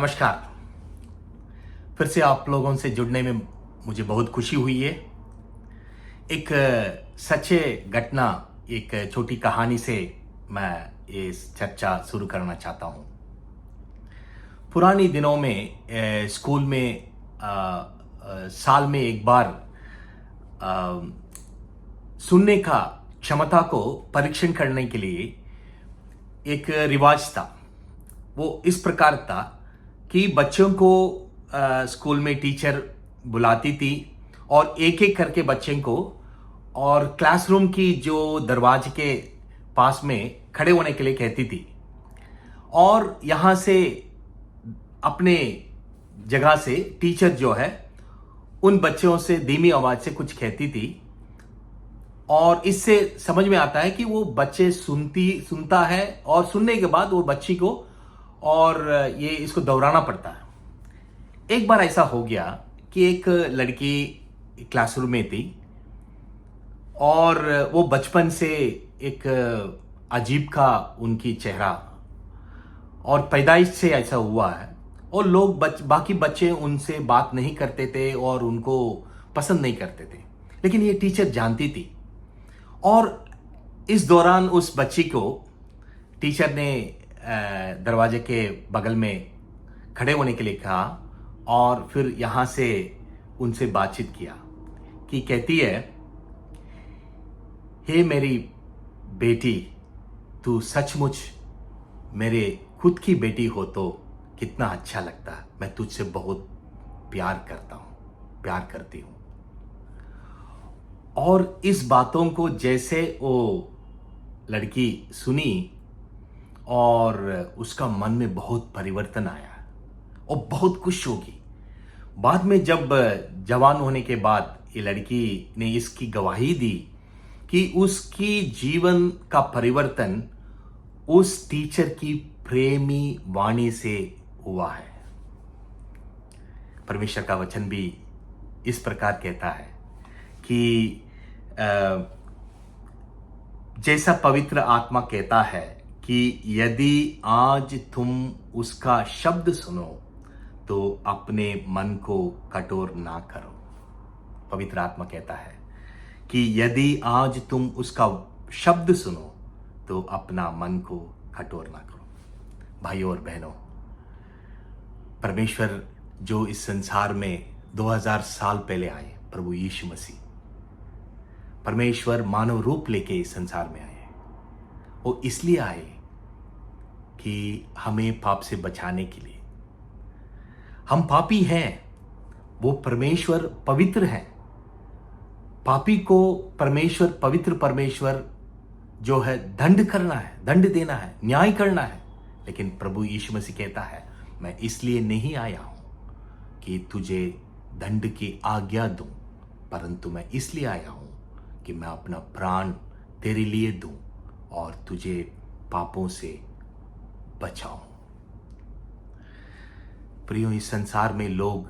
नमस्कार। फिर से आप लोगों से जुड़ने में मुझे बहुत खुशी हुई है। एक सच्चे घटना, एक छोटी कहानी से मैं ये चर्चा शुरू करना चाहता हूँ। पुरानी दिनों में स्कूल में साल में एक बार अ, सुनने का क्षमता को परीक्षण करने के लिए एक रिवाज था। वो इस प्रकार था कि बच्चों को स्कूल में टीचर बुलाती थी और एक एक करके बच्चे को और क्लासरूम की जो दरवाजे के पास में खड़े होने के लिए कहती थी और यहाँ से अपने जगह से टीचर जो है उन बच्चों से धीमी आवाज से कुछ कहती थी और इससे समझ में आता है कि वो बच्चे सुनता है और सुनने के बाद वो बच्ची को और ये इसको दोहराना पड़ता है। एक बार ऐसा हो गया कि एक लड़की क्लासरूम में थी और वो बचपन से एक अजीब का उनकी चेहरा और पैदाइश से ऐसा हुआ है और लोग बाकी बच्चे उनसे बात नहीं करते थे और उनको पसंद नहीं करते थे, लेकिन ये टीचर जानती थी। और इस दौरान उस बच्ची को टीचर ने दरवाजे के बगल में खड़े होने के लिए कहा और फिर यहाँ से उनसे बातचीत किया कि कहती है, हे मेरी बेटी, तू सचमुच मेरे खुद की बेटी हो तो कितना अच्छा लगता। मैं तुझसे बहुत प्यार करता हूँ, प्यार करती हूँ। और इस बातों को जैसे वो लड़की सुनी और उसका मन में बहुत परिवर्तन आया और बहुत खुश होगी। बाद में जब जवान होने के बाद ये लड़की ने इसकी गवाही दी कि उसकी जीवन का परिवर्तन उस टीचर की प्रेमी वाणी से हुआ है। परमेश्वर का वचन भी इस प्रकार कहता है कि जैसा पवित्र आत्मा कहता है कि यदि आज तुम उसका शब्द सुनो तो अपने मन को कठोर ना करो। पवित्र आत्मा कहता है कि यदि आज तुम उसका शब्द सुनो तो अपना मन को कठोर ना करो। भाइयों और बहनों, परमेश्वर जो इस संसार में 2000 साल पहले आए, प्रभु यीशु मसीह, परमेश्वर मानव रूप लेके इस संसार में आए। वो इसलिए आए कि हमें पाप से बचाने के लिए। हम पापी हैं, वो परमेश्वर पवित्र है। पापी को परमेश्वर, पवित्र परमेश्वर जो है दंड करना है, दंड देना है, न्याय करना है। लेकिन प्रभु यीशु मसीह कहता है, मैं इसलिए नहीं आया हूं कि तुझे दंड की आज्ञा दूं, परंतु मैं इसलिए आया हूं कि मैं अपना प्राण तेरे लिए दूं और तुझे पापों से बचाऊं। प्रियो, इस संसार में लोग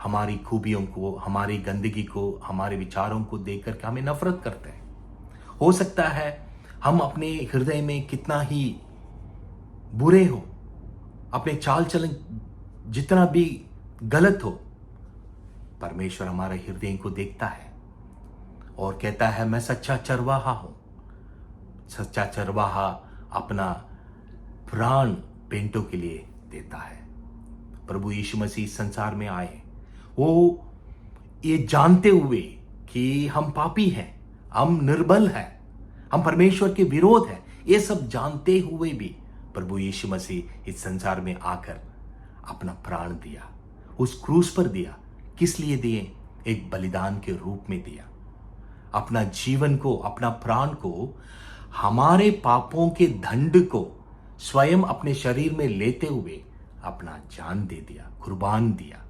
हमारी खूबियों को, हमारी गंदगी को, हमारे विचारों को देखकर के हमें नफरत करते हैं। हो सकता है हम अपने हृदय में कितना ही बुरे हो, अपने चाल चलन जितना भी गलत हो, परमेश्वर हमारे हृदय को देखता है और कहता है, मैं सच्चा चरवाहा हूं। सच्चा चरवाहा अपना प्राण पेंटों के लिए देता है। प्रभु यीशु मसीह संसार में आए, वो ये जानते हुए कि हम पापी हैं, हम निर्बल हैं, हम परमेश्वर के विरोध हैं, ये सब जानते हुए भी प्रभु यीशु मसीह इस संसार में आकर अपना प्राण दिया, उस क्रूस पर दिया। किस लिए दिए? एक बलिदान के रूप में दिया। अपना जीवन को, अपना प्राण को, हमारे पापों के दंड को स्वयं अपने शरीर में लेते हुए अपना जान दे दिया, कुर्बान दिया।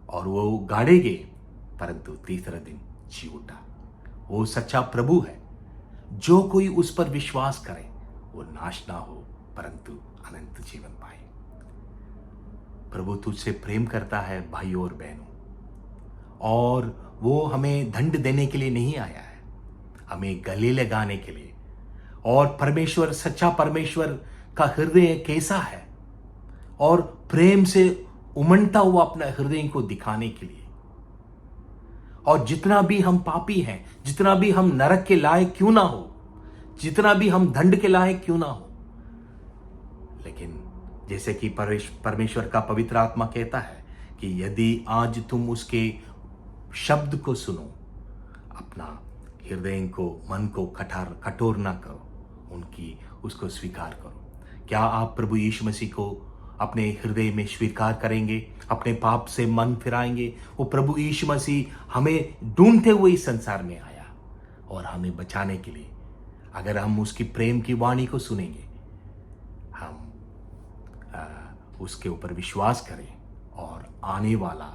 और वो गाड़े गए, परंतु तीसरा दिन जी उठा। वो सच्चा प्रभु है। जो कोई उस पर विश्वास करे वो नाश ना हो, परंतु अनंत जीवन पाए। प्रभु तुझसे प्रेम करता है भाइयों और बहनों, और वो हमें दंड देने के लिए नहीं आया है, हमें गले लगाने के लिए। और परमेश्वर, सच्चा परमेश्वर का हृदय कैसा है? और प्रेम से उमड़ता हुआ अपना हृदय को दिखाने के लिए। और जितना भी हम पापी हैं, जितना भी हम नरक के लायक क्यों ना हो, जितना भी हम दंड के लायक क्यों ना हो, लेकिन जैसे कि परमेश्वर का पवित्र आत्मा कहता है कि यदि आज तुम उसके शब्द को सुनो, अपना हृदय को, मन को कठोर ना करो, उसको स्वीकार करो। क्या आप प्रभु यीशु मसीह को अपने हृदय में स्वीकार करेंगे, अपने पाप से मन फिराएंगे? वो प्रभु यीशु मसीह हमें ढूंढते हुए इस संसार में आया और हमें बचाने के लिए। अगर हम उसकी प्रेम की वाणी को सुनेंगे, हम उसके ऊपर विश्वास करें और आने वाला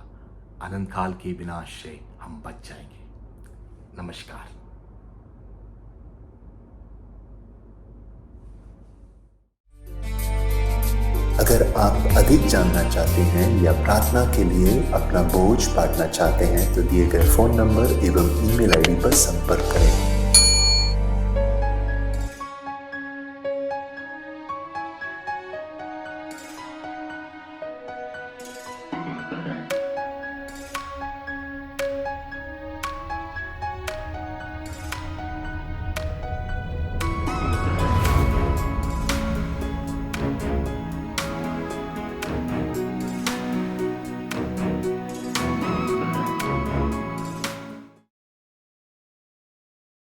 अनंत काल के विनाश से हम बच जाएंगे। नमस्कार। अगर आप अधिक जानना चाहते हैं या प्रार्थना के लिए अपना बोझ बांटना चाहते हैं तो दिए गए फोन नंबर एवं ईमेल आईडी पर संपर्क करें।